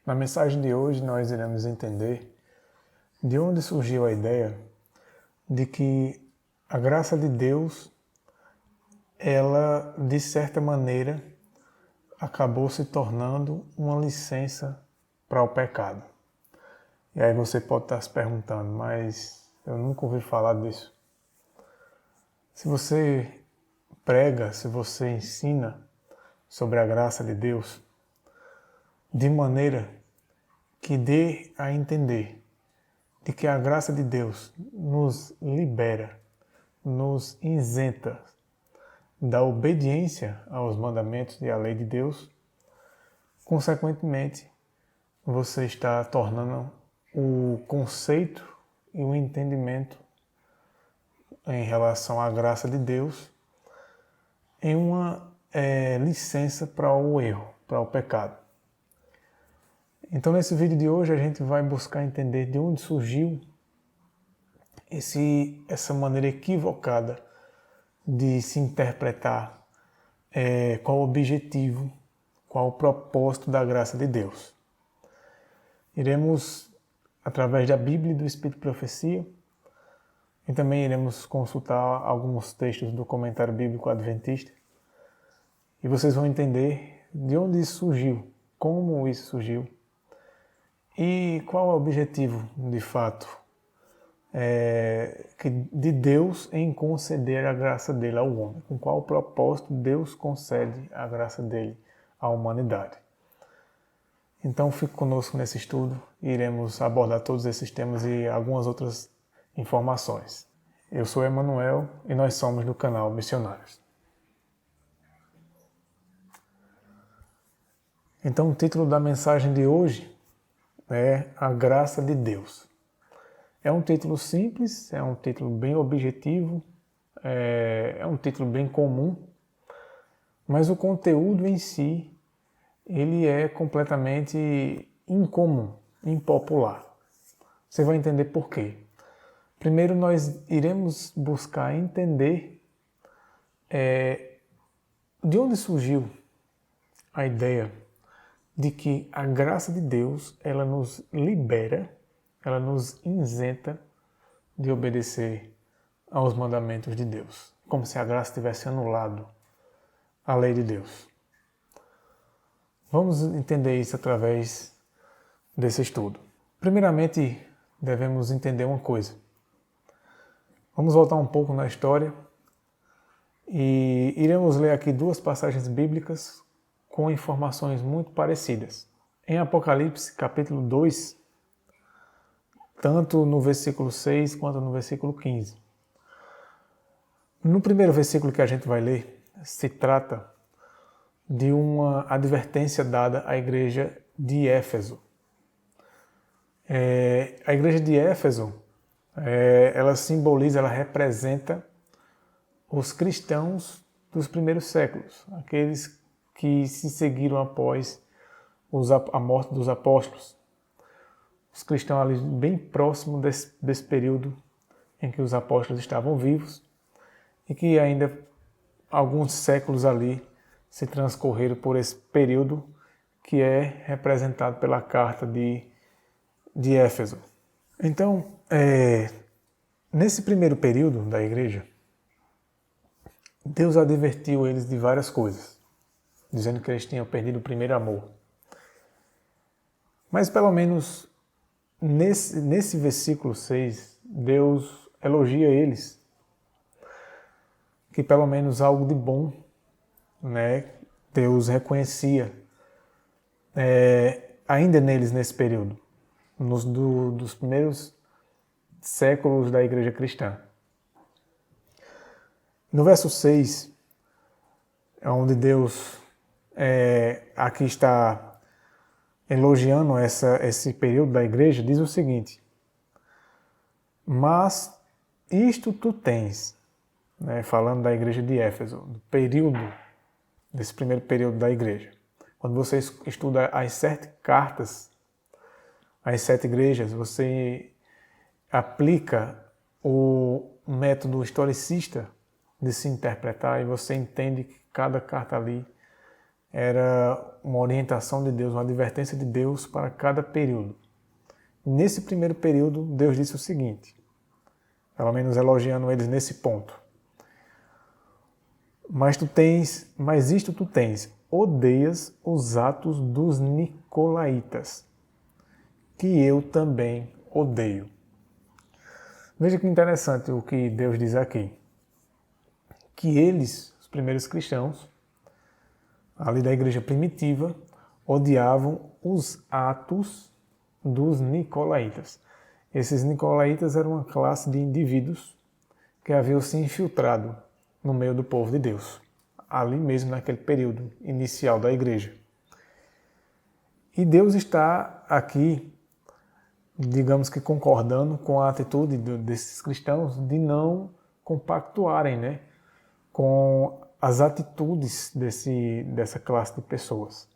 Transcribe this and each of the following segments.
Na mensagem de hoje nós iremos entender de onde surgiu a ideia de que a graça de Deus, ela de certa maneira acabou se tornando uma licença para o pecado. E aí você pode estar se perguntando, mas eu nunca ouvi falar disso. Se você prega, se você ensina sobre a graça de Deus, de maneira que dê a entender de que a graça de Deus nos libera, nos isenta da obediência aos mandamentos e à lei de Deus, consequentemente, você está tornando o conceito e o entendimento em relação à graça de Deus em uma licença para o erro, para o pecado. Então, nesse vídeo de hoje, a gente vai buscar entender de onde surgiu essa maneira equivocada de se interpretar qual o objetivo, qual o propósito da graça de Deus. Iremos, através da Bíblia e do Espírito de Profecia, e também iremos consultar alguns textos do Comentário Bíblico Adventista, e vocês vão entender de onde isso surgiu, como isso surgiu, e qual é o objetivo, de fato, de Deus em conceder a graça dele ao homem. Com qual propósito Deus concede a graça dele à humanidade. Então fique conosco nesse estudo e iremos abordar todos esses temas e algumas outras informações. Eu sou Emanuel e nós somos do canal Missionários. Então o título da mensagem de hoje é A Graça de Deus. É um título simples, é um título bem objetivo, é um título bem comum, mas o conteúdo em si, ele é completamente incomum, impopular. Você vai entender por quê. Primeiro nós iremos buscar entender de onde surgiu a ideia de que a graça de Deus, ela nos libera, ela nos isenta de obedecer aos mandamentos de Deus, como se a graça tivesse anulado a lei de Deus. Vamos entender isso através desse estudo. Primeiramente, devemos entender uma coisa. Vamos voltar um pouco na história e iremos ler aqui duas passagens bíblicas com informações muito parecidas. Em Apocalipse, capítulo 2, tanto no versículo 6 quanto no versículo 15. No primeiro versículo que a gente vai ler, se trata de uma advertência dada à igreja de Éfeso. A igreja de Éfeso, ela simboliza, ela representa os cristãos dos primeiros séculos, aqueles que se seguiram após a morte dos apóstolos. Os cristãos ali bem próximo desse período em que os apóstolos estavam vivos e que ainda alguns séculos ali se transcorreram por esse período que é representado pela carta de Éfeso. Então, nesse primeiro período da igreja, Deus advertiu eles de várias coisas, dizendo que eles tinham perdido o primeiro amor. Mas pelo menos nesse versículo 6, Deus elogia eles, que pelo menos algo de bom, Deus reconhecia ainda neles nesse período, dos primeiros séculos da igreja cristã. No verso 6, é onde Deus aqui está elogiando esse período da igreja, diz o seguinte: mas isto tu tens, falando da igreja de Éfeso, desse primeiro período da igreja. Quando você estuda as 7 cartas, as 7 igrejas, você aplica o método historicista de se interpretar e você entende que cada carta ali era uma orientação de Deus, uma advertência de Deus para cada período. Nesse primeiro período, Deus disse o seguinte, pelo menos elogiando eles nesse ponto. Mas isto tu tens, odeias os atos dos nicolaítas, que eu também odeio. Veja que interessante o que Deus diz aqui. Que eles, os primeiros cristãos, ali da igreja primitiva, odiavam os atos dos nicolaítas. Esses nicolaítas eram uma classe de indivíduos que haviam se infiltrado no meio do povo de Deus, ali mesmo naquele período inicial da igreja. E Deus está aqui, digamos que concordando com a atitude desses cristãos de não compactuarem, né, com as atitudes dessa classe de pessoas.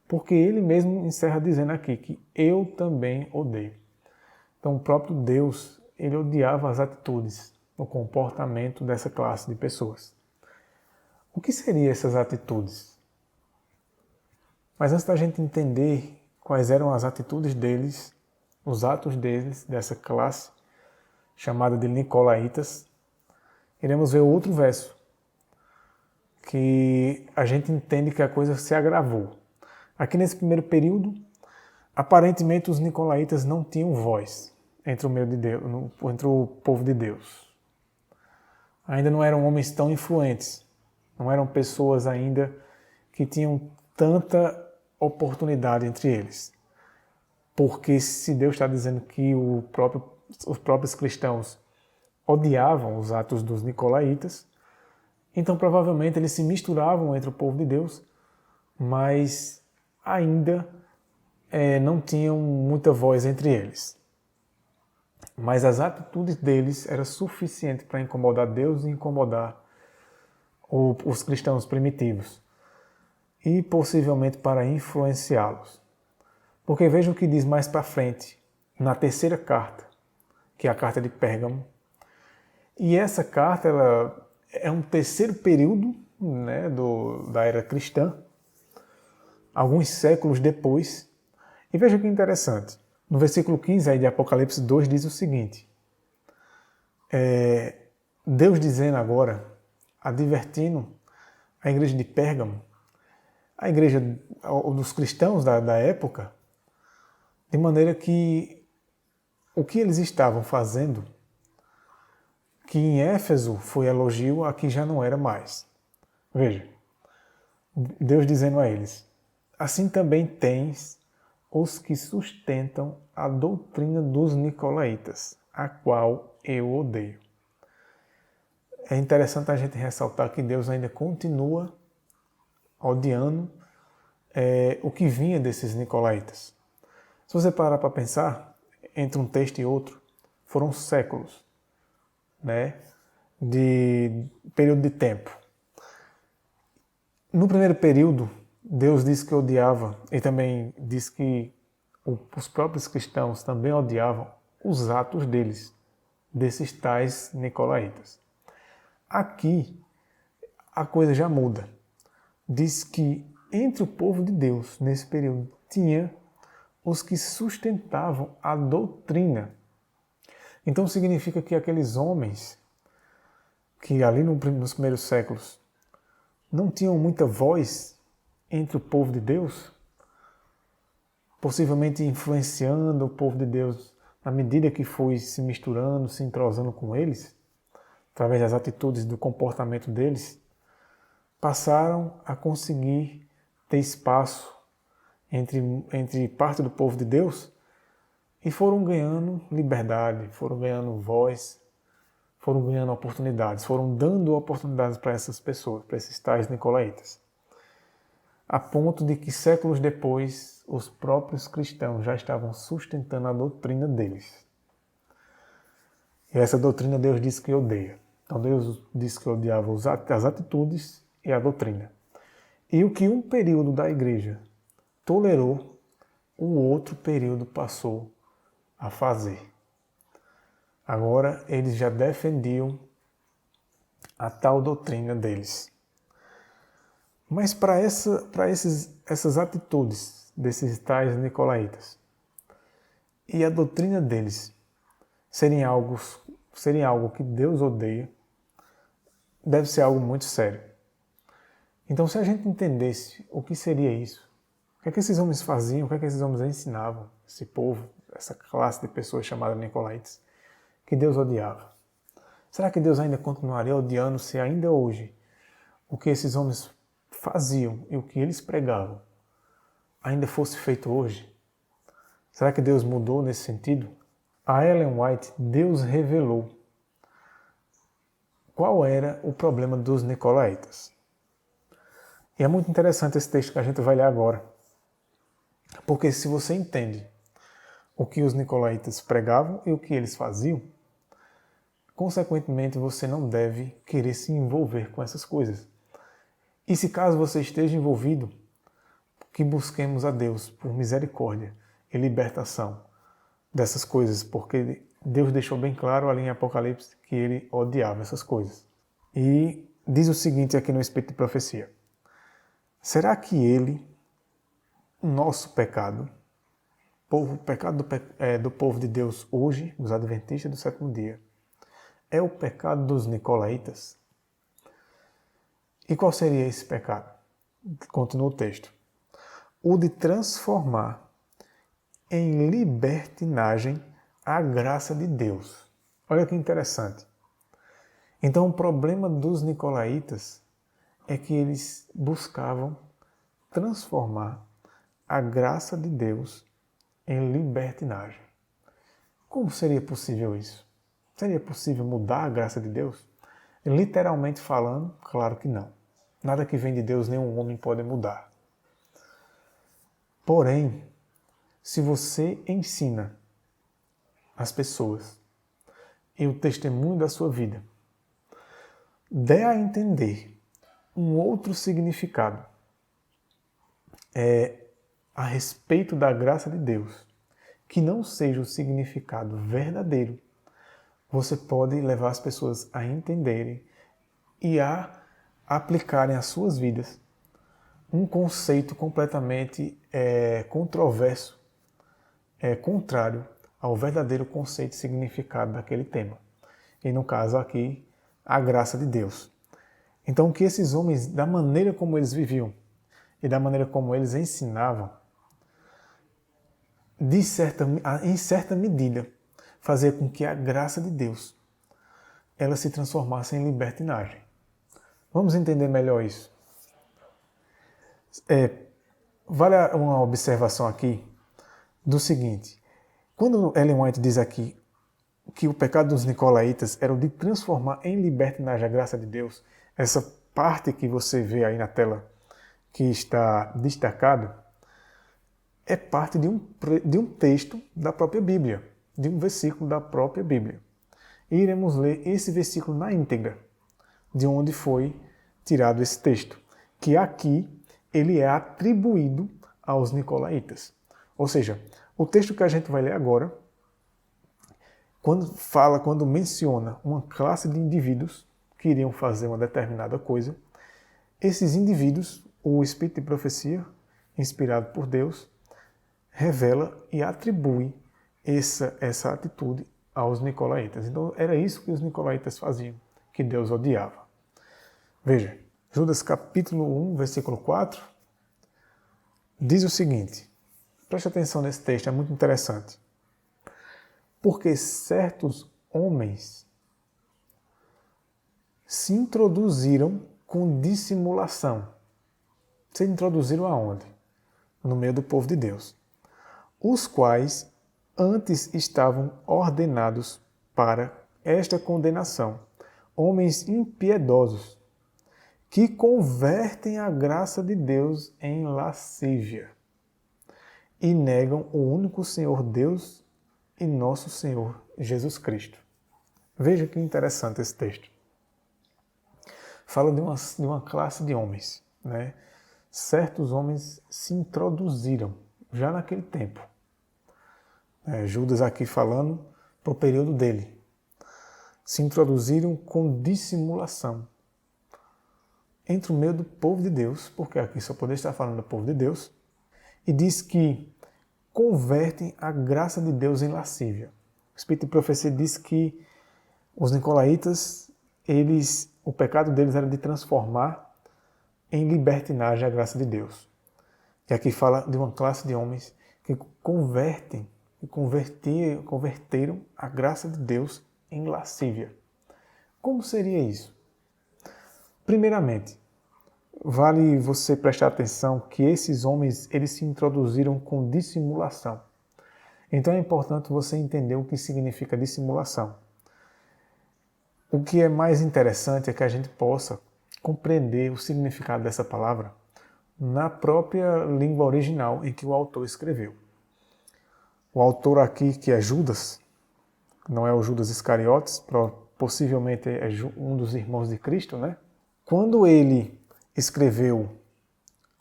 Porque ele mesmo encerra dizendo aqui que eu também odeio. Então o próprio Deus, ele odiava as atitudes, o comportamento dessa classe de pessoas. O que seriam essas atitudes? Mas antes da gente entender quais eram as atitudes deles, os atos deles, dessa classe chamada de Nicolaítas, iremos ver outro verso, que a gente entende que a coisa se agravou. Aqui nesse primeiro período, aparentemente os Nicolaítas não tinham voz entre o meio de Deus, entre o povo de Deus. Ainda não eram homens tão influentes, não eram pessoas ainda que tinham tanta oportunidade entre eles. Porque se Deus está dizendo que os próprios cristãos odiavam os atos dos nicolaítas, então provavelmente eles se misturavam entre o povo de Deus, mas ainda não tinham muita voz entre eles. Mas as atitudes deles eram suficientes para incomodar Deus e incomodar os cristãos primitivos. E possivelmente para influenciá-los. Porque veja o que diz mais para frente, na terceira carta, que é a carta de Pérgamo. E essa carta ela é um terceiro período, né, da era cristã, alguns séculos depois. E veja que interessante. No versículo 15 aí de Apocalipse 2 diz o seguinte. Deus dizendo agora, advertindo a igreja de Pérgamo, a igreja dos cristãos da época, de maneira que o que eles estavam fazendo, que em Éfeso foi elogio, aqui já não era mais. Veja, Deus dizendo a eles, assim também tens os que sustentam a doutrina dos nicolaítas, a qual eu odeio. É interessante a gente ressaltar que Deus ainda continua odiando o que vinha desses nicolaítas. Se você parar para pensar, entre um texto e outro, foram séculos, né, de período de tempo. No primeiro período, Deus disse que odiava, e também disse que os próprios cristãos também odiavam os atos deles, desses tais nicolaítas. Aqui, a coisa já muda. Diz que entre o povo de Deus, nesse período, tinha os que sustentavam a doutrina. Então significa que aqueles homens que ali nos primeiros séculos não tinham muita voz entre o povo de Deus, possivelmente influenciando o povo de Deus na medida que foi se misturando, se entrosando com eles, através das atitudes, do comportamento deles, passaram a conseguir ter espaço entre parte do povo de Deus e foram ganhando liberdade, foram ganhando voz, foram ganhando oportunidades, foram dando oportunidades para essas pessoas, para esses tais nicolaítas. A ponto de que séculos depois, os próprios cristãos já estavam sustentando a doutrina deles. E essa doutrina Deus disse que odeia. Então Deus disse que odiava as atitudes e a doutrina. E o que um período da igreja tolerou, o outro período passou a fazer. Agora eles já defendiam a tal doutrina deles. Mas para essas atitudes desses tais nicolaítas e a doutrina deles serem algo que Deus odeia, deve ser algo muito sério. Então, se a gente entendesse o que seria isso, o que é que esses homens faziam, o que é que esses homens ensinavam, esse povo, essa classe de pessoas chamada nicolaítas, que Deus odiava. Será que Deus ainda continuaria odiando se ainda hoje o que esses homens faziam e o que eles pregavam ainda fosse feito hoje? Será que Deus mudou nesse sentido? A Ellen White, Deus revelou qual era o problema dos nicolaítas. E é muito interessante esse texto que a gente vai ler agora. Porque se você entende o que os nicolaítas pregavam e o que eles faziam, consequentemente você não deve querer se envolver com essas coisas. E se caso você esteja envolvido, que busquemos a Deus por misericórdia e libertação dessas coisas, porque Deus deixou bem claro ali em Apocalipse que ele odiava essas coisas. E diz o seguinte aqui no Espírito de Profecia: será que ele, o nosso pecado, o pecado do povo de Deus hoje, dos adventistas do sétimo dia, é o pecado dos nicolaítas? E qual seria esse pecado? Continua o texto. O de transformar em libertinagem a graça de Deus. Olha que interessante. Então, o problema dos nicolaítas é que eles buscavam transformar a graça de Deus em libertinagem. Como seria possível isso? Seria possível mudar a graça de Deus? Literalmente falando, claro que não. Nada que vem de Deus nenhum homem pode mudar. Porém, se você ensina as pessoas e o testemunho da sua vida der a entender um outro significado a respeito da graça de Deus, que não seja o significado verdadeiro, você pode levar as pessoas a entenderem e a aplicarem às suas vidas um conceito completamente controverso, contrário ao verdadeiro conceito e significado daquele tema. E no caso aqui, a graça de Deus. Então, que esses homens, da maneira como eles viviam e da maneira como eles ensinavam, em certa medida, fazer com que a graça de Deus ela se transformasse em libertinagem. Vamos entender melhor isso. Vale uma observação aqui do seguinte. Quando Ellen White diz aqui que o pecado dos nicolaítas era o de transformar em libertinagem a graça de Deus, essa parte que você vê aí na tela que está destacado, é parte de um texto da própria Bíblia, de um versículo da própria Bíblia. E iremos ler esse versículo na íntegra, de onde foi tirado esse texto, que aqui ele é atribuído aos nicolaítas. Ou seja, o texto que a gente vai ler agora, quando menciona uma classe de indivíduos que iriam fazer uma determinada coisa, esses indivíduos, o Espírito de Profecia, inspirado por Deus, revela e atribui essa atitude aos nicolaítas. Então era isso que os nicolaítas faziam, que Deus odiava. Veja, Judas capítulo 1, versículo 4, diz o seguinte, preste atenção nesse texto, é muito interessante. Porque certos homens se introduziram com dissimulação. Se introduziram aonde? No meio do povo de Deus. Os quais antes estavam ordenados para esta condenação. Homens impiedosos, que convertem a graça de Deus em lascívia e negam o único Senhor Deus e nosso Senhor Jesus Cristo. Veja que interessante esse texto. Fala de uma classe de homens, né? Certos homens se introduziram já naquele tempo. Judas aqui falando para o período dele. Se introduziram com dissimulação. entre o meio do povo de Deus, porque aqui só poderia estar falando do povo de Deus, e diz que convertem a graça de Deus em lascívia. O Espírito de Profecia diz que os nicolaítas, o pecado deles era de transformar em libertinagem a graça de Deus. E aqui fala de uma classe de homens que converteram a graça de Deus em lascívia. Como seria isso? Primeiramente, vale você prestar atenção que esses homens eles se introduziram com dissimulação. Então é importante você entender o que significa dissimulação. O que é mais interessante é que a gente possa compreender o significado dessa palavra na própria língua original em que o autor escreveu. O autor aqui, que é Judas, não é o Judas Iscariotes, possivelmente é um dos irmãos de Cristo, né? Quando ele escreveu,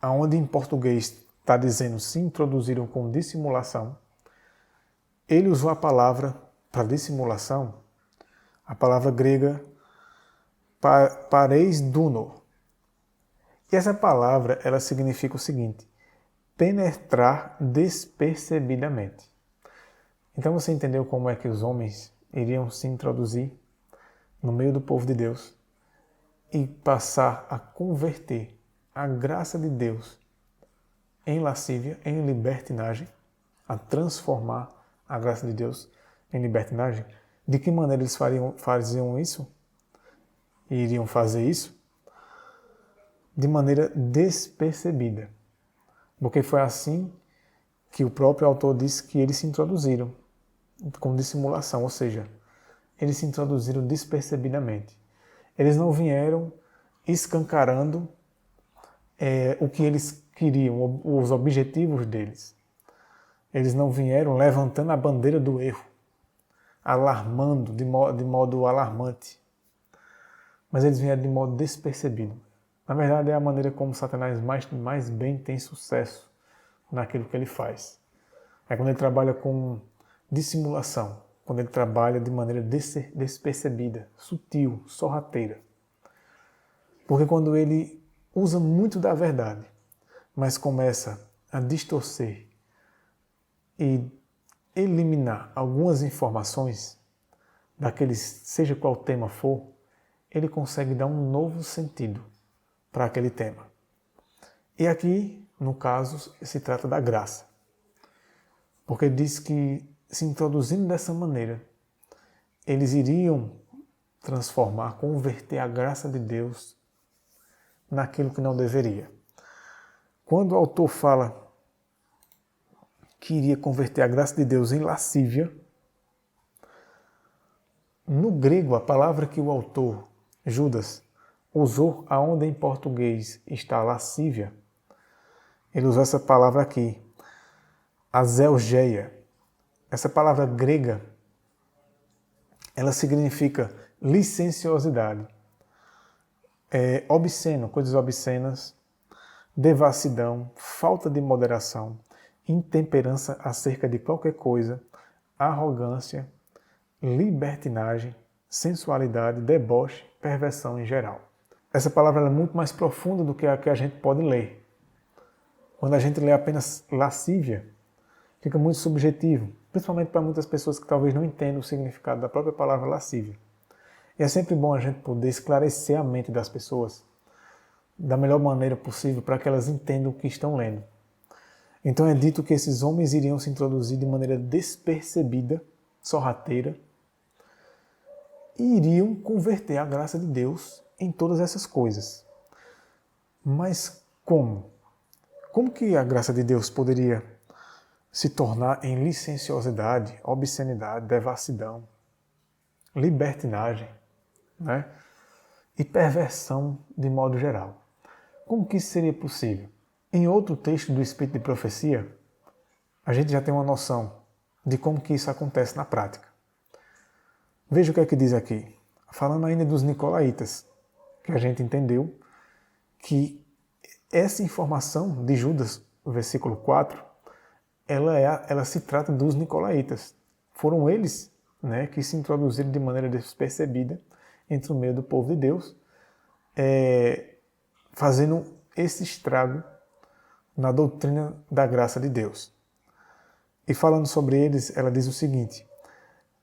aonde em português está dizendo se introduziram com dissimulação, ele usou a palavra para dissimulação, a palavra grega pareis duno. E essa palavra, ela significa o seguinte: penetrar despercebidamente. Então você entendeu como é que os homens iriam se introduzir no meio do povo de Deus e passar a converter a graça de Deus em lascívia, em libertinagem, a transformar a graça de Deus em libertinagem? De que maneira eles faziam isso? E iriam fazer isso? De maneira despercebida. Porque foi assim que o próprio autor disse que eles se introduziram, com dissimulação, ou seja, eles se introduziram despercebidamente. Eles não vieram escancarando o que eles queriam, os objetivos deles. Eles não vieram levantando a bandeira do erro, alarmando de modo alarmante. Mas eles vieram de modo despercebido. Na verdade, é a maneira como Satanás mais bem tem sucesso naquilo que ele faz. É quando ele trabalha com dissimulação, quando ele trabalha de maneira despercebida, sutil, sorrateira. Porque quando ele usa muito da verdade, mas começa a distorcer e eliminar algumas informações, seja qual tema for, ele consegue dar um novo sentido para aquele tema. E aqui, no caso, se trata da graça. Porque diz que, se introduzindo dessa maneira, eles iriam converter a graça de Deus naquilo que não deveria. Quando o autor fala que iria converter a graça de Deus em lascívia, no grego, a palavra que o autor, Judas, usou aonde em português está lascívia, ele usou essa palavra aqui, azelgeia. Essa palavra grega, ela significa licenciosidade, obsceno, coisas obscenas, devassidão, falta de moderação, intemperança acerca de qualquer coisa, arrogância, libertinagem, sensualidade, deboche, perversão em geral. Essa palavra é muito mais profunda do que a que a gente pode ler. Quando a gente lê apenas lascívia, fica muito subjetivo, principalmente para muitas pessoas que talvez não entendam o significado da própria palavra lascívia. E é sempre bom a gente poder esclarecer a mente das pessoas da melhor maneira possível para que elas entendam o que estão lendo. Então é dito que esses homens iriam se introduzir de maneira despercebida, sorrateira, e iriam converter a graça de Deus em todas essas coisas. Mas como? Como que a graça de Deus poderia se tornar em licenciosidade, obscenidade, devassidão, libertinagem, né? E perversão de modo geral? Como que isso seria possível? Em outro texto do Espírito de Profecia, a gente já tem uma noção de como que isso acontece na prática. Veja o que é que diz aqui. Falando ainda dos nicolaítas, que a gente entendeu que essa informação de Judas, versículo 4, ela se trata dos nicolaítas. Foram eles, né, que se introduziram de maneira despercebida entre o meio do povo de Deus, fazendo esse estrago na doutrina da graça de Deus. E falando sobre eles, ela diz o seguinte: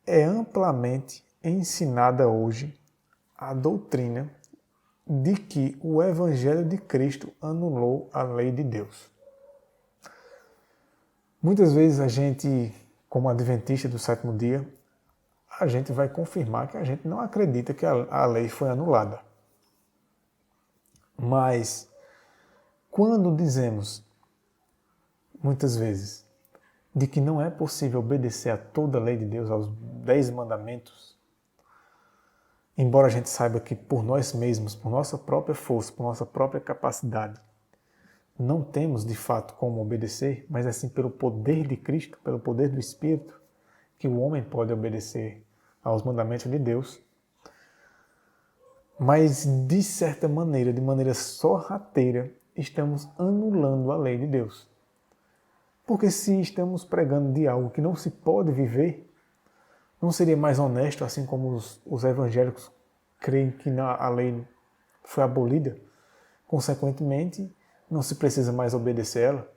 é amplamente ensinada hoje a doutrina de que o Evangelho de Cristo anulou a lei de Deus. Muitas vezes a gente, como adventista do sétimo dia, a gente vai confirmar que a gente não acredita que a lei foi anulada. Mas, quando dizemos, muitas vezes, de que não é possível obedecer a toda a lei de Deus, aos 10 mandamentos, embora a gente saiba que por nós mesmos, por nossa própria força, por nossa própria capacidade, não temos de fato como obedecer, mas assim pelo poder de Cristo, pelo poder do Espírito, que o homem pode obedecer aos mandamentos de Deus. Mas, de certa maneira, de maneira sorrateira, estamos anulando a lei de Deus. Porque se estamos pregando de algo que não se pode viver, não seria mais honesto, assim como os evangélicos creem que a lei foi abolida? Consequentemente, não se precisa mais obedecer ela,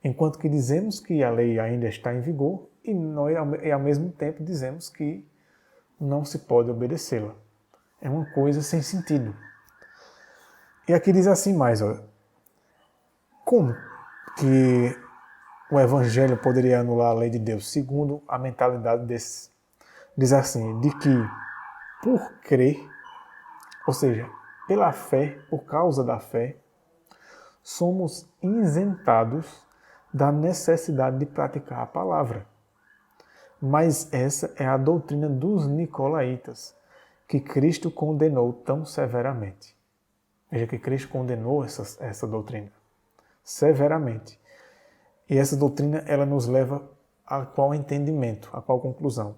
enquanto que dizemos que a lei ainda está em vigor e nós, ao mesmo tempo, dizemos que não se pode obedecê-la. É uma coisa sem sentido. E aqui diz assim mais, ó, como que o Evangelho poderia anular a lei de Deus? Segundo a mentalidade desses. Diz assim, de que por crer, ou seja, pela fé, por causa da fé, somos isentados da necessidade de praticar a palavra. Mas essa é a doutrina dos nicolaítas, que Cristo condenou tão severamente. Veja que Cristo condenou essa doutrina severamente. E essa doutrina ela nos leva a qual entendimento, a qual conclusão?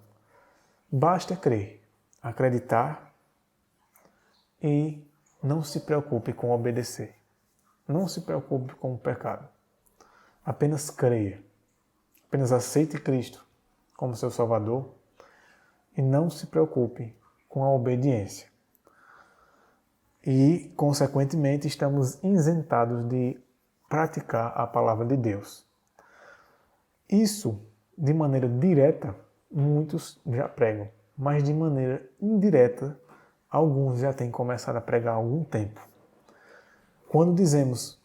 Basta crer, acreditar e não se preocupe com obedecer. Não se preocupe com o pecado. Apenas creia. Apenas aceite Cristo como seu Salvador e não se preocupe com a obediência. E, consequentemente, estamos isentados de praticar a palavra de Deus. Isso, de maneira direta, muitos já pregam, mas de maneira indireta, alguns já têm começado a pregar há algum tempo. Quando dizemos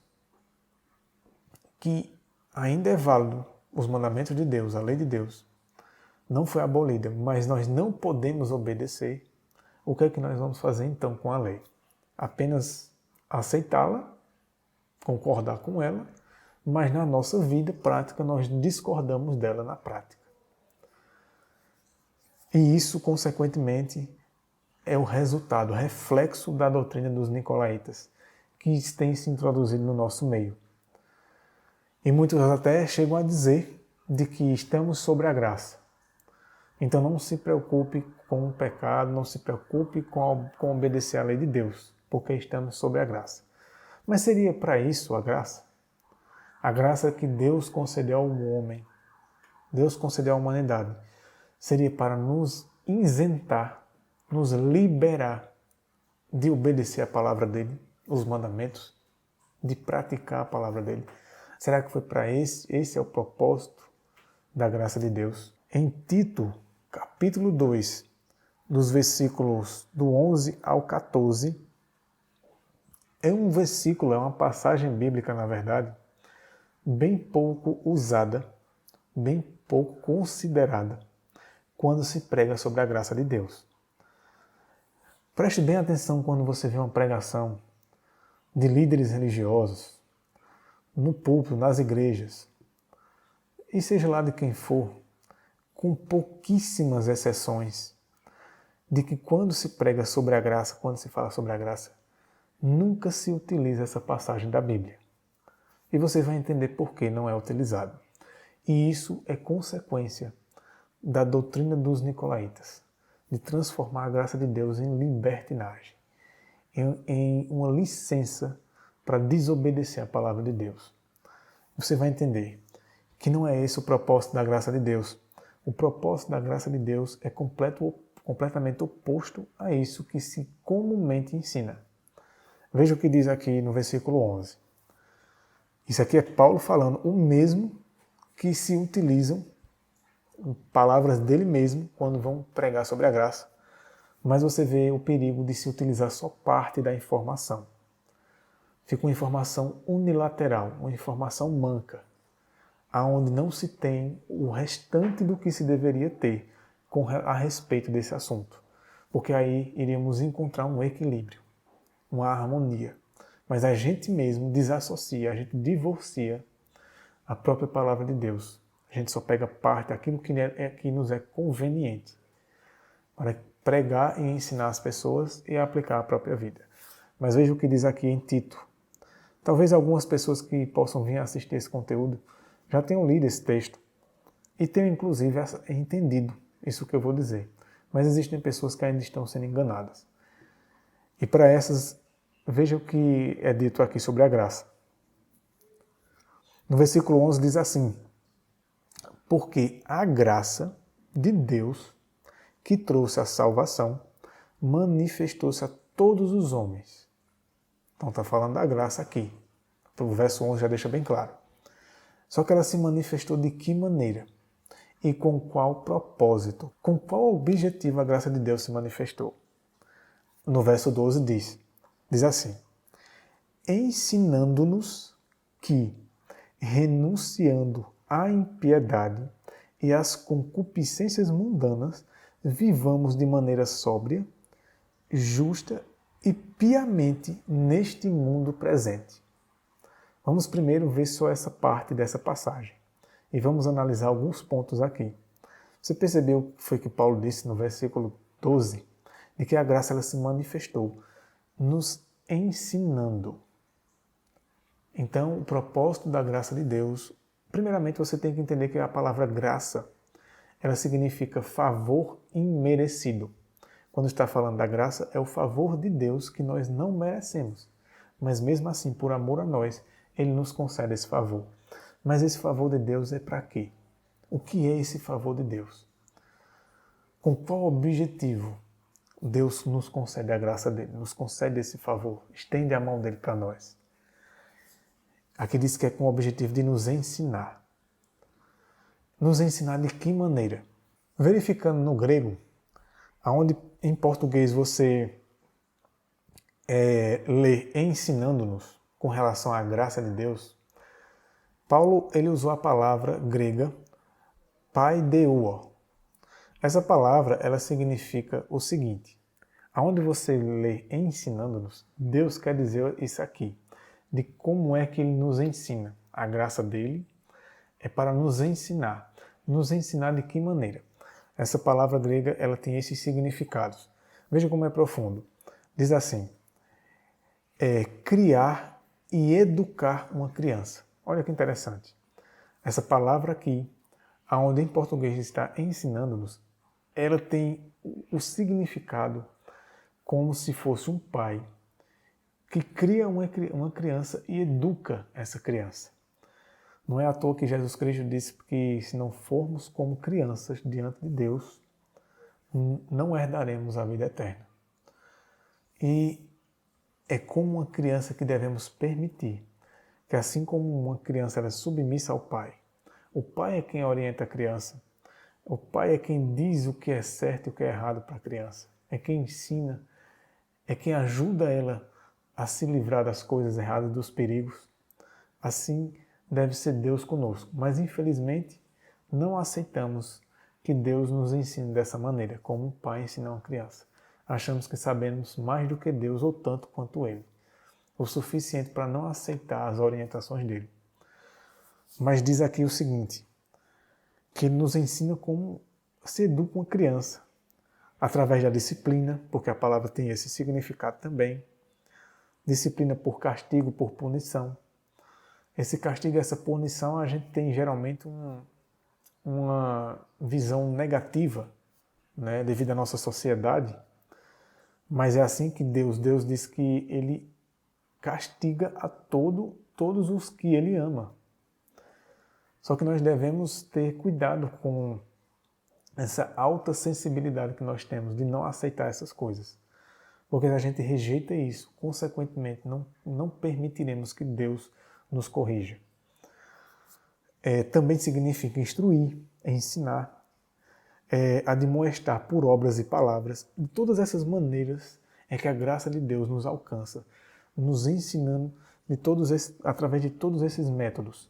que ainda é válido os mandamentos de Deus, a lei de Deus, não foi abolida, mas nós não podemos obedecer, o que é que nós vamos fazer então com a lei? Apenas aceitá-la, concordar com ela, mas na nossa vida prática nós discordamos dela na prática. E isso, consequentemente, é o resultado, o reflexo da doutrina dos nicolaítas, que tem se introduzido no nosso meio. E muitos até chegam a dizer de que estamos sobre a graça. Então não se preocupe com o pecado, não se preocupe com obedecer à lei de Deus, porque estamos sobre a graça. Mas seria para isso a graça? A graça que Deus concedeu ao homem, Deus concedeu à humanidade, seria para nos isentar, nos liberar de obedecer a palavra dele, os mandamentos, de praticar a palavra dele. Será que foi para esse é o propósito da graça de Deus? Em Tito, capítulo 2, dos versículos do 11 ao 14, é um versículo, é uma passagem bíblica, na verdade, bem pouco usada, bem pouco considerada, quando se prega sobre a graça de Deus. Preste bem atenção quando você vê uma pregação de líderes religiosos, no púlpito, nas igrejas, e seja lá de quem for, com pouquíssimas exceções, de que quando se prega sobre a graça, quando se fala sobre a graça, nunca se utiliza essa passagem da Bíblia. E você vai entender por que não é utilizado. E isso é consequência da doutrina dos nicolaítas, de transformar a graça de Deus em libertinagem, em uma licença para desobedecer a palavra de Deus. Você vai entender que não é esse o propósito da graça de Deus. O propósito da graça de Deus é completamente oposto a isso que se comumente ensina. Veja o que diz aqui no versículo 11. Isso aqui é Paulo falando o mesmo que se utilizam palavras dele mesmo quando vão pregar sobre a graça. Mas você vê o perigo de se utilizar só parte da informação. Fica uma informação unilateral, uma informação manca, aonde não se tem o restante do que se deveria ter a respeito desse assunto. Porque aí iríamos encontrar um equilíbrio, uma harmonia. Mas a gente mesmo desassocia, a gente divorcia a própria palavra de Deus. A gente só pega parte daquilo que nos é conveniente para pregar e ensinar as pessoas e aplicar à própria vida. Mas veja o que diz aqui em Tito. Talvez algumas pessoas que possam vir assistir esse conteúdo já tenham lido esse texto e tenham inclusive entendido isso que eu vou dizer. Mas existem pessoas que ainda estão sendo enganadas. E para essas, veja o que é dito aqui sobre a graça. No versículo 11 diz assim: porque a graça de Deus que trouxe a salvação manifestou-se a todos os homens. Então está falando da graça aqui. O verso 11 já deixa bem claro. Só que ela se manifestou de que maneira? E com qual propósito? Com qual objetivo a graça de Deus se manifestou? No verso 12 diz assim: ensinando-nos que, renunciando à impiedade e às concupiscências mundanas, vivamos de maneira sóbria, justa e piamente neste mundo presente. Vamos primeiro ver só essa parte dessa passagem e vamos analisar alguns pontos aqui. Você percebeu o que foi que Paulo disse no versículo 12? De que a graça ela se manifestou nos ensinando. Então, o propósito da graça de Deus, primeiramente você tem que entender que a palavra graça, ela significa favor imerecido. Quando está falando da graça, é o favor de Deus que nós não merecemos. Mas mesmo assim, por amor a nós, Ele nos concede esse favor. Mas esse favor de Deus é para quê? O que é esse favor de Deus? Com qual objetivo Deus nos concede a graça dele, nos concede esse favor, estende a mão dele para nós? Aqui diz que é com o objetivo de nos ensinar. Nos ensinar de que maneira? Verificando no grego, aonde em português você lê ensinando-nos com relação à graça de Deus, Paulo ele usou a palavra grega paideuo. Essa palavra ela significa o seguinte: aonde você lê ensinando-nos, Deus quer dizer isso aqui, de como é que Ele nos ensina. A graça dele é para nos ensinar. Nos ensinar de que maneira? Essa palavra grega ela tem esses significados. Veja como é profundo. Diz assim: criar e educar uma criança. Olha que interessante. Essa palavra aqui, aonde em português está ensinando-nos, ela tem o significado como se fosse um pai que cria uma criança e educa essa criança. Não é à toa que Jesus Cristo disse que se não formos como crianças diante de Deus, não herdaremos a vida eterna. E é como uma criança que devemos permitir que, assim como uma criança ela é submissa ao pai, o pai é quem orienta a criança, o pai é quem diz o que é certo e o que é errado para a criança, é quem ensina, é quem ajuda ela a se livrar das coisas erradas, dos perigos. Assim deve ser Deus conosco. Mas, infelizmente, não aceitamos que Deus nos ensine dessa maneira, como um pai ensina uma criança. Achamos que sabemos mais do que Deus ou tanto quanto Ele. O suficiente para não aceitar as orientações dele. Mas diz aqui o seguinte, que Ele nos ensina como se educa uma criança, através da disciplina, porque a palavra tem esse significado também. Disciplina por castigo, por punição. Esse castigo e essa punição a gente tem geralmente uma visão negativa, né, devido à nossa sociedade. Mas é assim que Deus diz que Ele castiga a todos os que Ele ama. Só que nós devemos ter cuidado com essa alta sensibilidade que nós temos de não aceitar essas coisas. Porque se a gente rejeita isso, consequentemente, não permitiremos que Deus nos corrija. Também significa instruir, ensinar, admoestar por obras e palavras. De todas essas maneiras é que a graça de Deus nos alcança, nos ensinando através de todos esses métodos.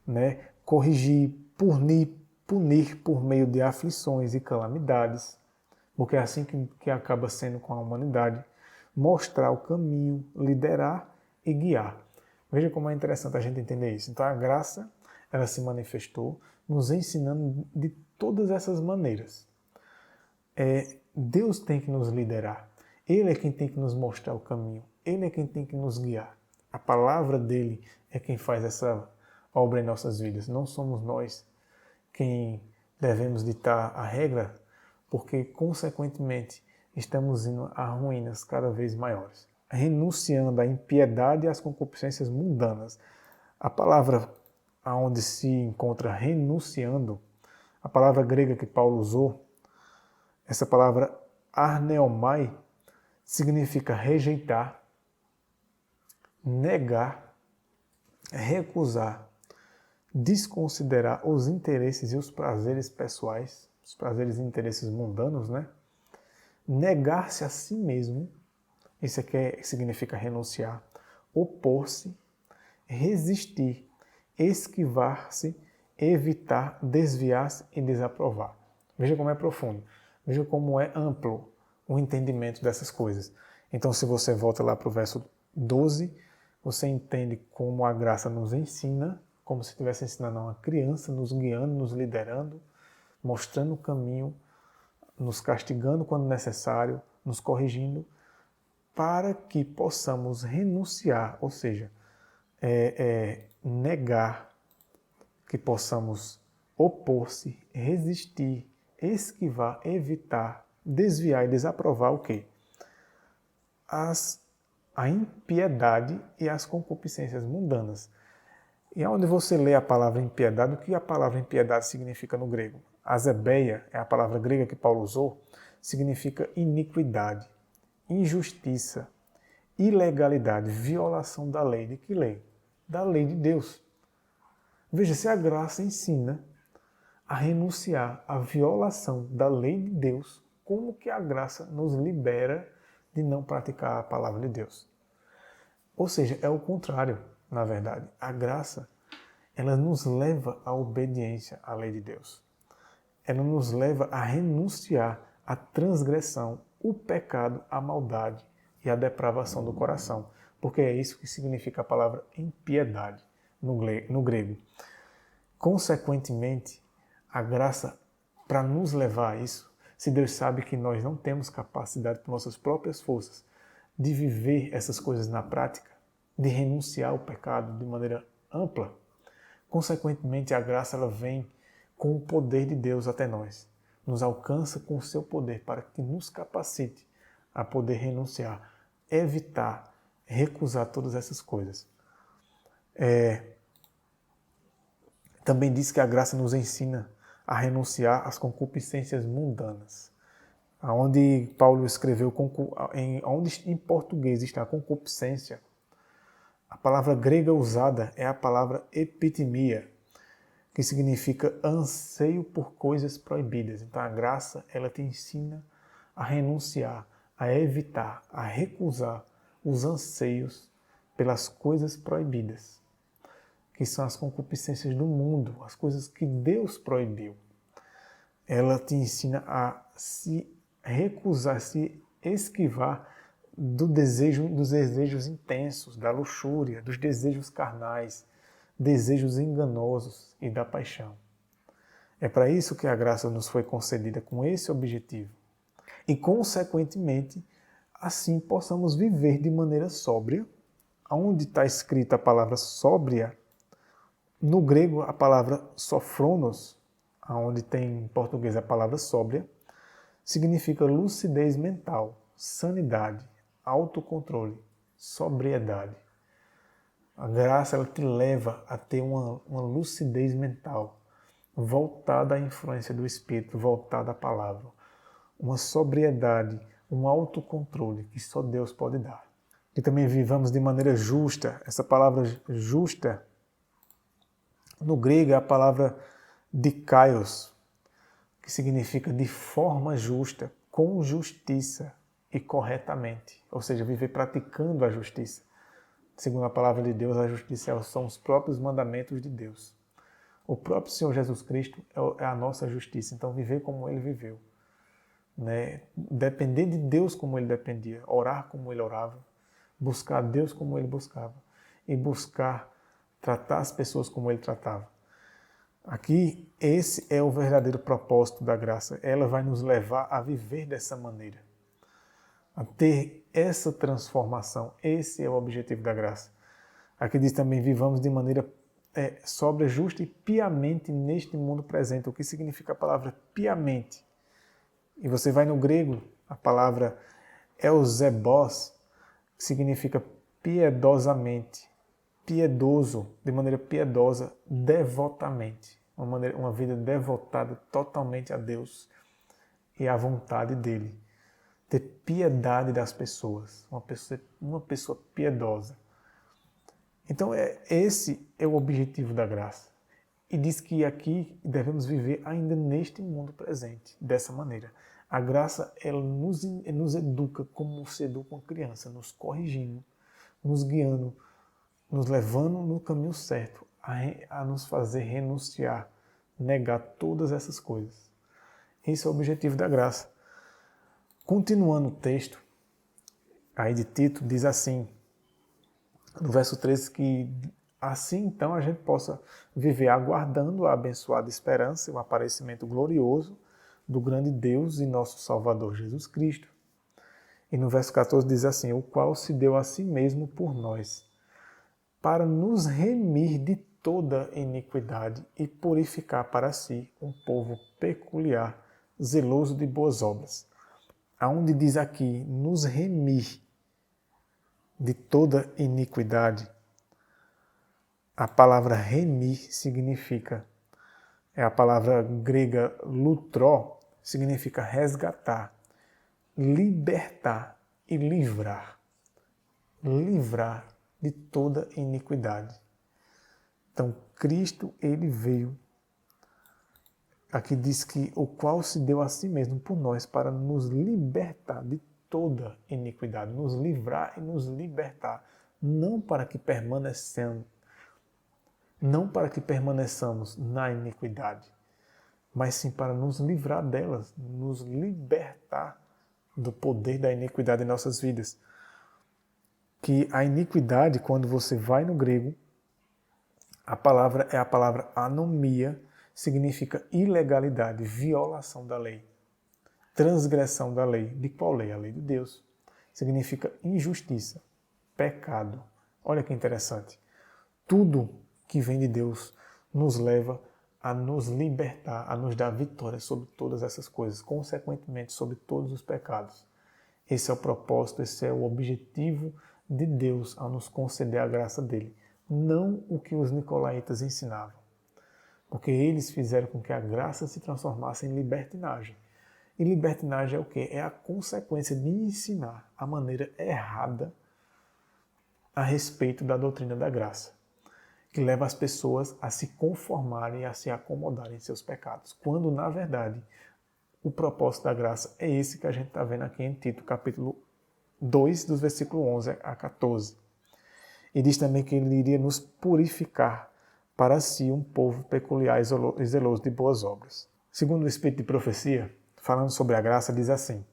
Né? Corrigir, punir por meio de aflições e calamidades, porque é assim que acaba sendo com a humanidade. Mostrar o caminho, liderar e guiar. Veja como é interessante a gente entender isso. Então a graça, ela se manifestou nos ensinando de todas essas maneiras. Deus tem que nos liderar. Ele é quem tem que nos mostrar o caminho. Ele é quem tem que nos guiar. A palavra dele é quem faz essa obra em nossas vidas. Não somos nós quem devemos ditar a regra, porque, consequentemente, estamos indo a ruínas cada vez maiores, renunciando à impiedade e às concupiscências mundanas. A palavra onde se encontra renunciando, a palavra grega que Paulo usou, essa palavra arneomai, significa rejeitar, negar, recusar, desconsiderar os interesses e os prazeres pessoais, os prazeres e interesses mundanos, né? Negar-se a si mesmo, isso aqui significa renunciar, opor-se, resistir, esquivar-se, evitar, desviar-se e desaprovar. Veja como é profundo, veja como é amplo o entendimento dessas coisas. Então, se você volta lá para o verso 12, você entende como a graça nos ensina, como se estivesse ensinando a uma criança, nos guiando, nos liderando, mostrando o caminho, nos castigando quando necessário, nos corrigindo, para que possamos renunciar, ou seja, negar, que possamos opor-se, resistir, esquivar, evitar, desviar e desaprovar o quê? A impiedade e as concupiscências mundanas. E onde você lê a palavra impiedade, o que a palavra impiedade significa no grego? Azebeia, é a palavra grega que Paulo usou, significa iniquidade, injustiça, ilegalidade, violação da lei. De que lei? Da lei de Deus. Veja, se a graça ensina a renunciar à violação da lei de Deus, como que a graça nos libera de não praticar a palavra de Deus? Ou seja, é o contrário, na verdade. A graça, ela nos leva à obediência à lei de Deus. Ela nos leva a renunciar à transgressão, o pecado, a maldade e a depravação do coração. Porque é isso que significa a palavra impiedade no grego. Consequentemente, a graça, para nos levar a isso, se Deus sabe que nós não temos capacidade por nossas próprias forças de viver essas coisas na prática, de renunciar ao pecado de maneira ampla, consequentemente a graça ela vem com o poder de Deus até nós, nos alcança com o seu poder para que nos capacite a poder renunciar, evitar, recusar todas essas coisas. Também diz que a graça nos ensina a renunciar às concupiscências mundanas. Onde Paulo escreveu, onde em português está concupiscência, a palavra grega usada é a palavra epitimia, que significa anseio por coisas proibidas. Então a graça, ela te ensina a renunciar, a evitar, a recusar os anseios pelas coisas proibidas, que são as concupiscências do mundo, as coisas que Deus proibiu. Ela te ensina a se recusar, se esquivar dos desejos intensos, da luxúria, dos desejos carnais, desejos enganosos e da paixão. É para isso que a graça nos foi concedida, com esse objetivo. E, consequentemente, assim possamos viver de maneira sóbria. Onde está escrita a palavra sóbria, no grego a palavra sofronos, onde tem em português a palavra sóbria, significa lucidez mental, sanidade, autocontrole, sobriedade. A graça ela te leva a ter uma lucidez mental, voltada à influência do Espírito, voltada à palavra. Uma sobriedade, um autocontrole que só Deus pode dar. Que também vivamos de maneira justa. Essa palavra justa, no grego é a palavra dikaios, que significa de forma justa, com justiça e corretamente. Ou seja, viver praticando a justiça. Segundo a palavra de Deus, a justiça são os próprios mandamentos de Deus. O próprio Senhor Jesus Cristo é a nossa justiça. Então, viver como Ele viveu. Né? Depender de Deus como Ele dependia. Orar como Ele orava. Buscar Deus como Ele buscava. E buscar tratar as pessoas como Ele tratava. Aqui, esse é o verdadeiro propósito da graça. Ela vai nos levar a viver dessa maneira. A ter essa transformação. Esse é o objetivo da graça. Aqui diz também, vivamos de maneira sóbria, justa e piamente neste mundo presente. O que significa a palavra piamente? E você vai no grego, a palavra eusebos, que significa piedosamente, piedoso, de maneira piedosa, devotamente. Uma vida devotada totalmente a Deus e à vontade dEle. Ter piedade das pessoas, uma pessoa piedosa. Então, esse é o objetivo da graça. E diz que aqui devemos viver ainda neste mundo presente, dessa maneira. A graça, ela nos educa como se educa uma criança, nos corrigindo, nos guiando, nos levando no caminho certo, a nos fazer renunciar, negar todas essas coisas. Esse é o objetivo da graça. Continuando o texto, aí de Tito, diz assim, no verso 13, que assim então a gente possa viver aguardando a abençoada esperança e o aparecimento glorioso do grande Deus e nosso Salvador Jesus Cristo. E no verso 14 diz assim, o qual se deu a si mesmo por nós, para nos remir de toda iniquidade e purificar para si um povo peculiar, zeloso de boas obras. Aonde diz aqui, nos remir de toda iniquidade, a palavra remir significa, é a palavra grega lutró, significa resgatar, libertar e livrar. Livrar de toda iniquidade. Então, Cristo, Ele veio, aqui diz que o qual se deu a si mesmo por nós para nos libertar de toda iniquidade, nos livrar e nos libertar, não para que permaneçamos na iniquidade, mas sim para nos livrar delas, nos libertar do poder da iniquidade em nossas vidas. Que a iniquidade, quando você vai no grego, a palavra é a palavra anomia, significa ilegalidade, violação da lei, transgressão da lei. De qual lei? A lei de Deus. Significa injustiça, pecado. Olha que interessante. Tudo que vem de Deus nos leva a nos libertar, a nos dar vitória sobre todas essas coisas, consequentemente sobre todos os pecados. Esse é o propósito, esse é o objetivo de Deus ao nos conceder a graça dele. Não o que os nicolaítas ensinavam. Porque eles fizeram com que a graça se transformasse em libertinagem. E libertinagem é o quê? É a consequência de ensinar a maneira errada a respeito da doutrina da graça, que leva as pessoas a se conformarem e a se acomodarem em seus pecados. Quando, na verdade, o propósito da graça é esse que a gente está vendo aqui em Tito, capítulo 2, dos versículos 11 a 14. E diz também que ele iria nos purificar para si um povo peculiar e zeloso de boas obras. Segundo o Espírito de Profecia, falando sobre a graça, diz assim,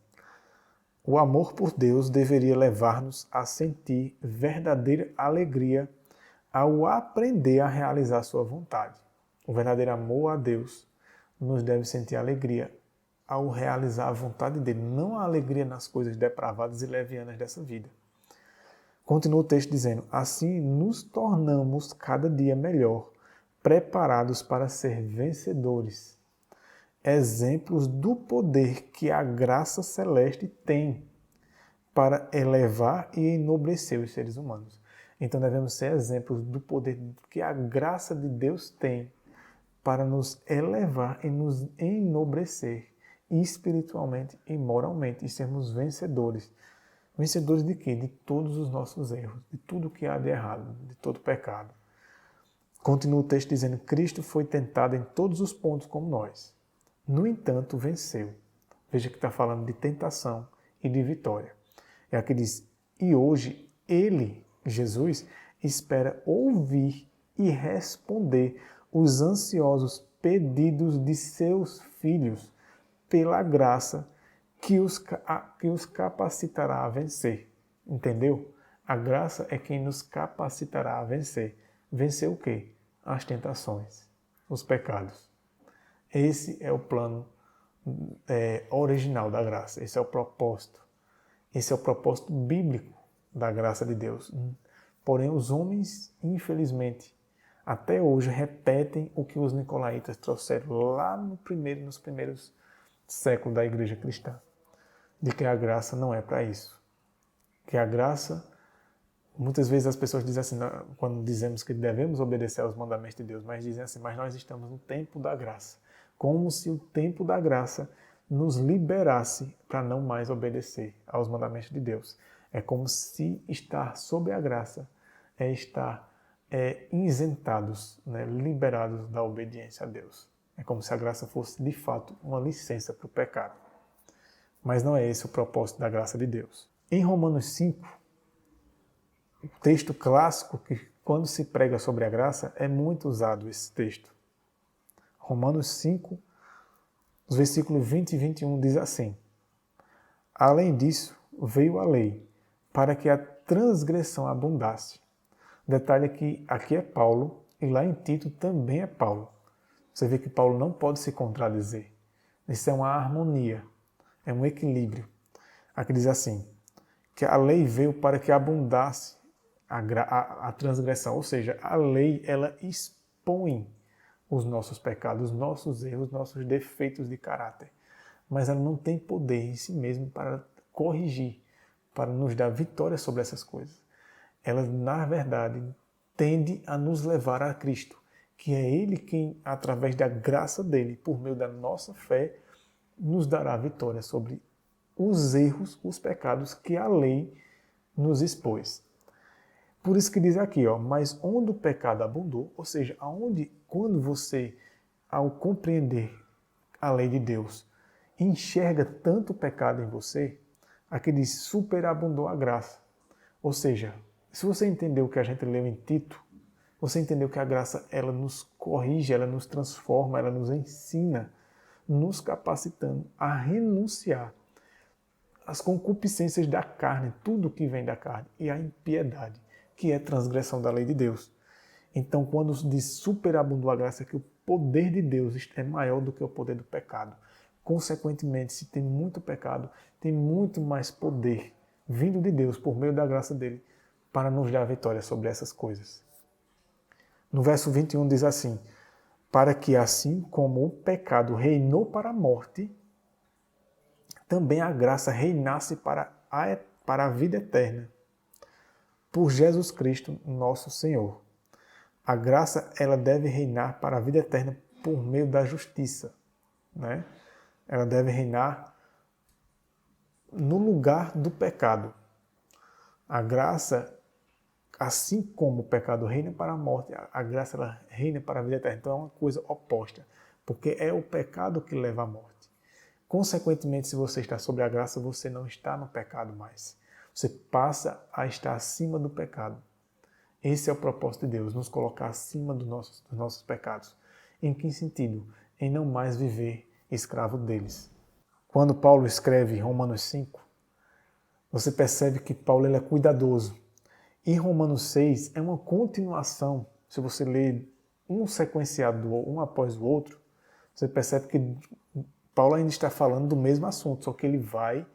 o amor por Deus deveria levar-nos a sentir verdadeira alegria ao aprender a realizar sua vontade. O verdadeiro amor a Deus nos deve sentir alegria ao realizar a vontade dele, não a alegria nas coisas depravadas e levianas dessa vida. Continua o texto dizendo, assim nos tornamos cada dia melhor, preparados para ser vencedores. Exemplos do poder que a graça celeste tem para elevar e enobrecer os seres humanos. Então devemos ser exemplos do poder que a graça de Deus tem para nos elevar e nos enobrecer espiritualmente e moralmente, e sermos vencedores. Vencedores de quê? De todos os nossos erros, de tudo que há de errado, de todo pecado. Continua o texto dizendo: Cristo foi tentado em todos os pontos como nós. No entanto, venceu. Veja que está falando de tentação e de vitória. É aqui que diz: e hoje ele, Jesus, espera ouvir e responder os ansiosos pedidos de seus filhos pela graça que os capacitará a vencer. Entendeu? A graça é quem nos capacitará a vencer. Vencer o quê? As tentações, os pecados. Esse é o plano original da graça. Esse é o propósito. Esse é o propósito bíblico da graça de Deus. Porém, os homens, infelizmente, até hoje repetem o que os nicolaítas trouxeram lá nos primeiros séculos da igreja cristã. De que a graça não é para isso. Que a graça, muitas vezes as pessoas dizem assim, quando dizemos que devemos obedecer aos mandamentos de Deus, mas dizem assim, mas nós estamos no tempo da graça. Como se o tempo da graça nos liberasse para não mais obedecer aos mandamentos de Deus. É como se estar sob a graça é estar isentados, né, liberados da obediência a Deus. É como se a graça fosse, de fato, uma licença para o pecado. Mas não é esse o propósito da graça de Deus. Em Romanos 5, o texto clássico que, quando se prega sobre a graça, é muito usado esse texto. Romanos 5, os versículos 20 e 21 diz assim: além disso, veio a lei, para que a transgressão abundasse. Detalhe que aqui é Paulo, e lá em Tito também é Paulo. Você vê que Paulo não pode se contradizer. Isso é uma harmonia, é um equilíbrio. Aqui diz assim, que a lei veio para que abundasse a transgressão, ou seja, a lei ela expõe os nossos pecados, os nossos erros, os nossos defeitos de caráter. Mas ela não tem poder em si mesma para corrigir, para nos dar vitória sobre essas coisas. Ela, na verdade, tende a nos levar a Cristo, que é Ele quem, através da graça dele, por meio da nossa fé, nos dará vitória sobre os erros, os pecados que a lei nos expôs. Por isso que diz aqui, mas onde o pecado abundou, ou seja, quando você, ao compreender a lei de Deus, enxerga tanto pecado em você, aqui diz superabundou a graça. Ou seja, se você entendeu o que a gente leu em Tito, você entendeu que a graça ela nos corrige, ela nos transforma, ela nos ensina, nos capacitando a renunciar às concupiscências da carne, tudo que vem da carne, e à impiedade, que é transgressão da lei de Deus. Então, quando diz superabundou a graça, é que o poder de Deus é maior do que o poder do pecado. Consequentemente, se tem muito pecado, tem muito mais poder vindo de Deus por meio da graça dele para nos dar vitória sobre essas coisas. No verso 21 diz assim: para que assim como o pecado reinou para a morte, também a graça reinasse para a vida eterna, por Jesus Cristo, nosso Senhor. A graça ela deve reinar para a vida eterna por meio da justiça, né? Ela deve reinar no lugar do pecado. A graça, assim como o pecado reina para a morte, a graça ela reina para a vida eterna. Então é uma coisa oposta, porque é o pecado que leva à morte. Consequentemente, se você está sob a graça, você não está no pecado mais. Você passa a estar acima do pecado. Esse é o propósito de Deus, nos colocar acima dos nossos pecados. Em que sentido? Em não mais viver escravo deles. Quando Paulo escreve Romanos 5, você percebe que Paulo ele é cuidadoso. E Romanos 6 é uma continuação. Se você ler um sequenciado, um após o outro, você percebe que Paulo ainda está falando do mesmo assunto, só que ele vai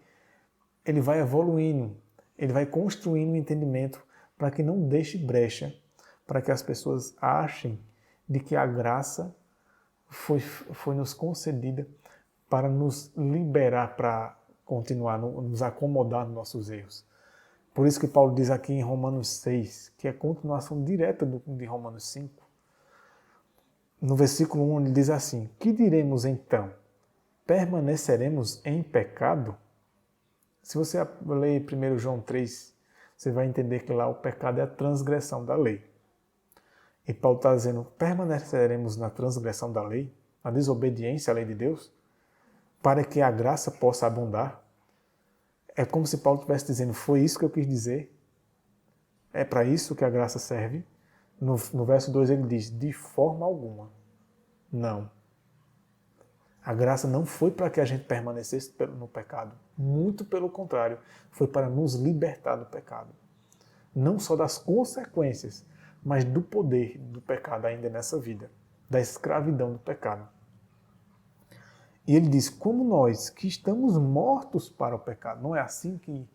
evoluindo, ele vai construindo um entendimento para que não deixe brecha, para que as pessoas achem de que a graça foi nos concedida para nos liberar, para continuar, nos acomodar nos nossos erros. Por isso que Paulo diz aqui em Romanos 6, que é a continuação direta de Romanos 5. No versículo 1 ele diz assim: que diremos então? permaneceremos em pecado? Se você ler 1 João 3, você vai entender que lá o pecado é a transgressão da lei. E Paulo está dizendo, permaneceremos na transgressão da lei, na desobediência à lei de Deus, para que a graça possa abundar? É como se Paulo estivesse dizendo, foi isso que eu quis dizer? É para isso que a graça serve? No verso 2 ele diz, de forma alguma. Não. A graça não foi para que a gente permanecesse no pecado. Muito pelo contrário, foi para nos libertar do pecado. Não só das consequências, mas do poder do pecado ainda nessa vida. Da escravidão do pecado. E ele diz, como nós que estamos mortos para o pecado, não é assim que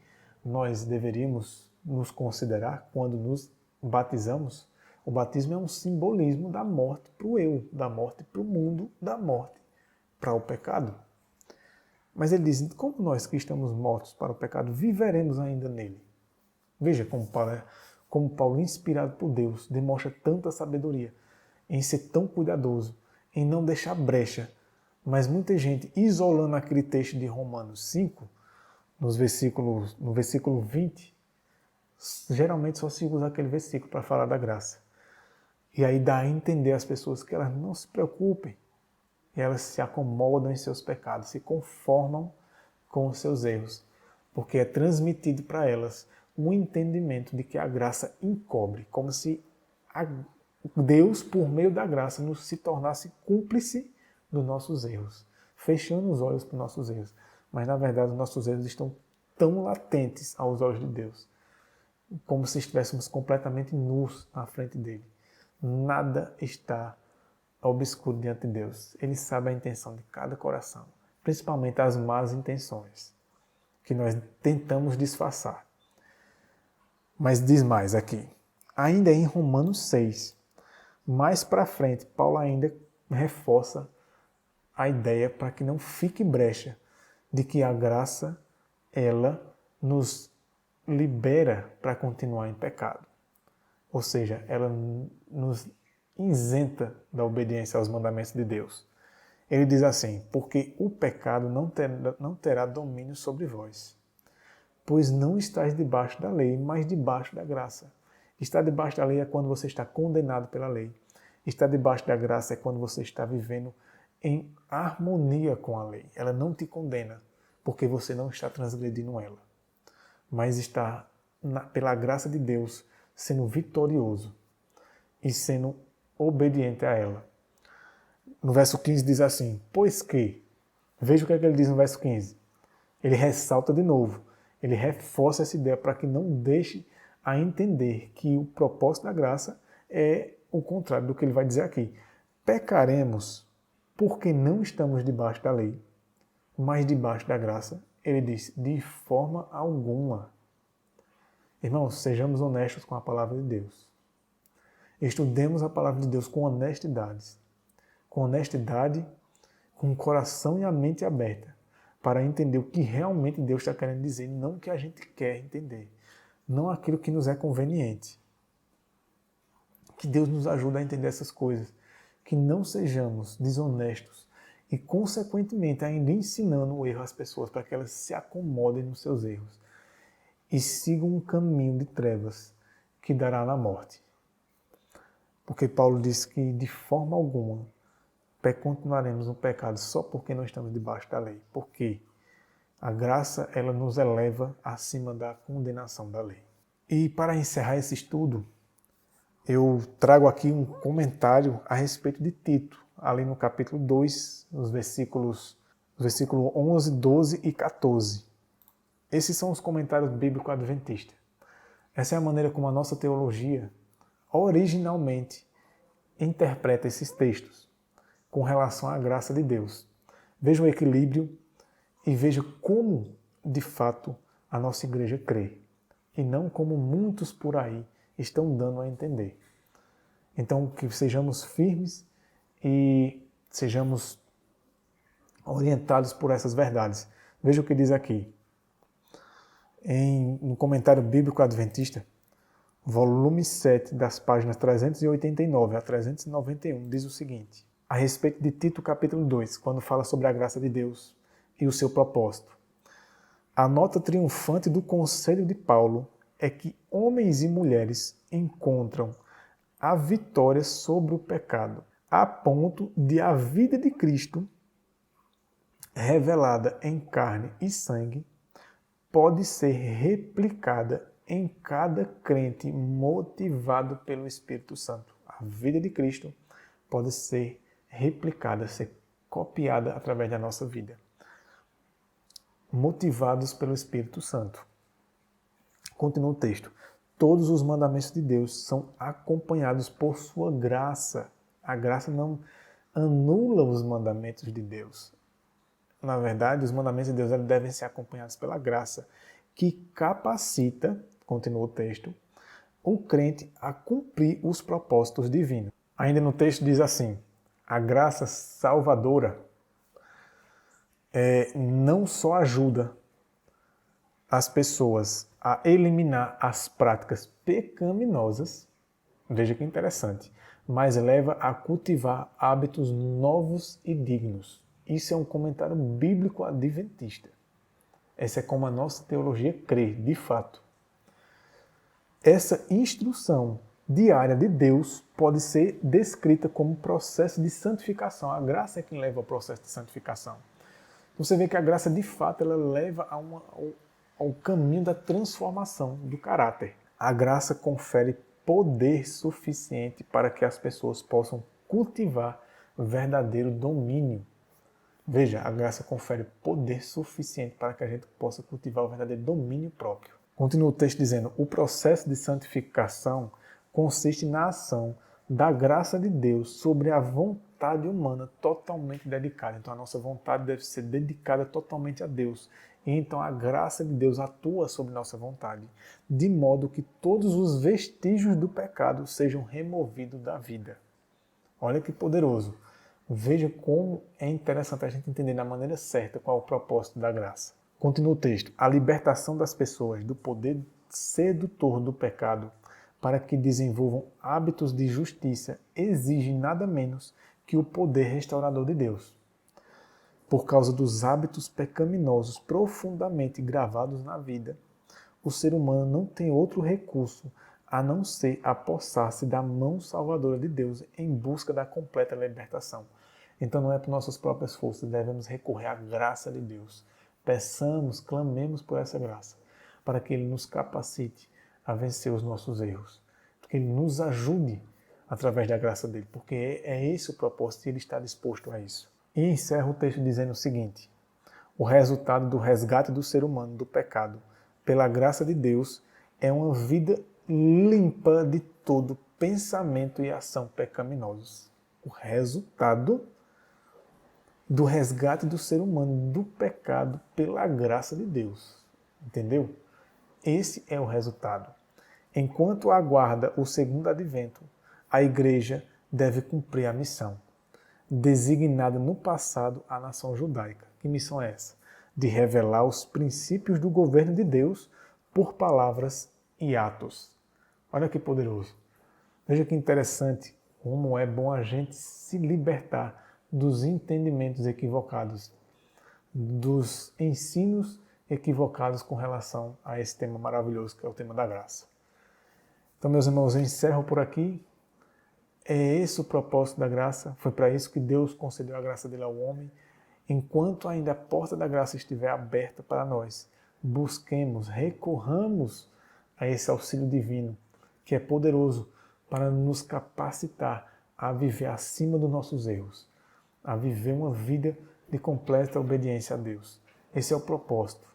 nós deveríamos nos considerar quando nos batizamos? O batismo é um simbolismo da morte para o eu, da morte para o mundo, da morte para o pecado. Mas ele diz, como nós que estamos mortos para o pecado, viveremos ainda nele? Veja como Paulo, inspirado por Deus, demonstra tanta sabedoria em ser tão cuidadoso, em não deixar brecha. Mas muita gente, isolando aquele texto de Romanos 5, no versículo 20, geralmente só se usa aquele versículo para falar da graça. E aí dá a entender às pessoas que elas não se preocupem, elas se acomodam em seus pecados, se conformam com os seus erros, porque é transmitido para elas um entendimento de que a graça encobre, como se Deus, por meio da graça, nos se tornasse cúmplice dos nossos erros, fechando os olhos para os nossos erros. Mas, na verdade, os nossos erros estão tão latentes aos olhos de Deus, como se estivéssemos completamente nus na frente dele. Nada está obscuro diante de Deus. Ele sabe a intenção de cada coração, principalmente as más intenções, que nós tentamos disfarçar. Mas diz mais aqui. Ainda em Romanos 6, mais para frente, Paulo ainda reforça a ideia para que não fique brecha de que a graça, ela nos libera para continuar em pecado. Ou seja, ela nos isenta da obediência aos mandamentos de Deus. Ele diz assim, porque o pecado não terá domínio sobre vós, pois não estáis debaixo da lei, mas debaixo da graça. Estar debaixo da lei é quando você está condenado pela lei. Estar debaixo da graça é quando você está vivendo em harmonia com a lei. Ela não te condena, porque você não está transgredindo ela, mas está, pela graça de Deus, sendo vitorioso e sendo obediente a ela. No verso 15 diz assim, pois que, veja o que ele diz no verso 15, ele ressalta de novo, ele reforça essa ideia para que não deixe a entender que o propósito da graça é o contrário do que ele vai dizer aqui. Pecaremos porque não estamos debaixo da lei, mas debaixo da graça. Ele diz, de forma alguma. Irmãos, sejamos honestos com a palavra de Deus. Estudemos a palavra de Deus com honestidade, com o coração e a mente aberta, para entender o que realmente Deus está querendo dizer, não o que a gente quer entender, não aquilo que nos é conveniente. Que Deus nos ajude a entender essas coisas, que não sejamos desonestos e, consequentemente, ainda ensinando o erro às pessoas para que elas se acomodem nos seus erros e sigam um caminho de trevas que dará na morte. Porque Paulo diz que, de forma alguma, continuaremos no pecado só porque não estamos debaixo da lei. Porque a graça, ela nos eleva acima da condenação da lei. E para encerrar esse estudo, eu trago aqui um comentário a respeito de Tito, ali no capítulo 2, nos versículos 11, 12 e 14. Esses são os comentários bíblicos adventistas. Essa é a maneira como a nossa teologia originalmente interpreta esses textos com relação à graça de Deus. Veja o equilíbrio e veja como, de fato, a nossa igreja crê, e não como muitos por aí estão dando a entender. Então, que sejamos firmes e sejamos orientados por essas verdades. Veja o que diz aqui. No comentário bíblico adventista, volume 7, das páginas 389 a 391, diz o seguinte. a respeito de Tito capítulo 2, quando fala sobre a graça de Deus e o seu propósito. A nota triunfante do conselho de Paulo é que homens e mulheres encontram a vitória sobre o pecado, a ponto de a vida de Cristo, revelada em carne e sangue, pode ser replicada em cada crente motivado pelo Espírito Santo. A vida de Cristo pode ser replicada, ser copiada através da nossa vida, motivados pelo Espírito Santo. Continua o texto. Todos os mandamentos de Deus são acompanhados por sua graça. A graça não anula os mandamentos de Deus. Na verdade, os mandamentos de Deus devem ser acompanhados pela graça, que capacita, continua o texto, o crente a cumprir os propósitos divinos. Ainda no texto diz assim, a graça salvadora não só ajuda as pessoas a eliminar as práticas pecaminosas, veja que interessante, mas leva a cultivar hábitos novos e dignos. Isso é um comentário bíblico adventista. Essa é como a nossa teologia crê, de fato. Essa instrução diária de Deus pode ser descrita como processo de santificação. A graça é quem leva ao processo de santificação. Você vê que a graça, de fato, ela leva ao caminho da transformação do caráter. A graça confere poder suficiente para que as pessoas possam cultivar verdadeiro domínio. Veja, a graça confere poder suficiente para que a gente possa cultivar o verdadeiro domínio próprio. Continua o texto dizendo, o processo de santificação consiste na ação da graça de Deus sobre a vontade humana totalmente dedicada. Então a nossa vontade deve ser dedicada totalmente a Deus. E então a graça de Deus atua sobre nossa vontade, de modo que todos os vestígios do pecado sejam removidos da vida. Olha que poderoso. Veja como é interessante a gente entender da maneira certa qual é o propósito da graça. Continua o texto. A libertação das pessoas do poder sedutor do pecado para que desenvolvam hábitos de justiça exige nada menos que o poder restaurador de Deus. Por causa dos hábitos pecaminosos profundamente gravados na vida, o ser humano não tem outro recurso a não ser apossar-se da mão salvadora de Deus em busca da completa libertação. Então não é por nossas próprias forças, devemos recorrer à graça de Deus. Peçamos, clamemos por essa graça, para que Ele nos capacite a vencer os nossos erros, que Ele nos ajude através da graça dEle, porque é esse o propósito e Ele está disposto a isso. E encerra o texto dizendo o seguinte, o resultado do resgate do ser humano do pecado, pela graça de Deus, é uma vida limpa de todo pensamento e ação pecaminosos. O resultado do resgate do ser humano do pecado pela graça de Deus. Entendeu? Esse é o resultado. Enquanto aguarda o segundo advento, a igreja deve cumprir a missão designada no passado à nação judaica. Que missão é essa? De revelar os princípios do governo de Deus por palavras e atos. Olha que poderoso. Veja que interessante como é bom a gente se libertar dos entendimentos equivocados, dos ensinos equivocados com relação a esse tema maravilhoso que é o tema da graça. Então, meus irmãos, eu encerro por aqui. É esse o propósito da graça. Foi para isso que Deus concedeu a graça dele ao homem. Enquanto ainda a porta da graça estiver aberta para nós, busquemos, recorramos a esse auxílio divino, que é poderoso para nos capacitar a viver acima dos nossos erros, a viver uma vida de completa obediência a Deus. Esse é o propósito.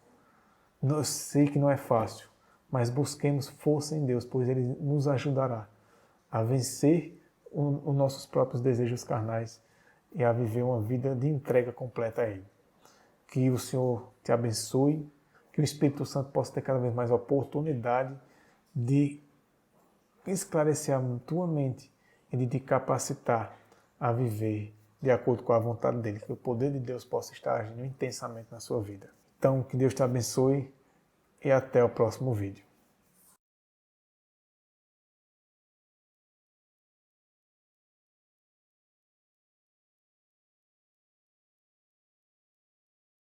Eu sei que não é fácil, mas busquemos força em Deus, pois Ele nos ajudará a vencer os nossos próprios desejos carnais e a viver uma vida de entrega completa a Ele. Que o Senhor te abençoe, que o Espírito Santo possa ter cada vez mais a oportunidade de esclarecer a tua mente e de te capacitar a viver de acordo com a vontade dEle, que o poder de Deus possa estar agindo intensamente na sua vida. Então, que Deus te abençoe e até o próximo vídeo.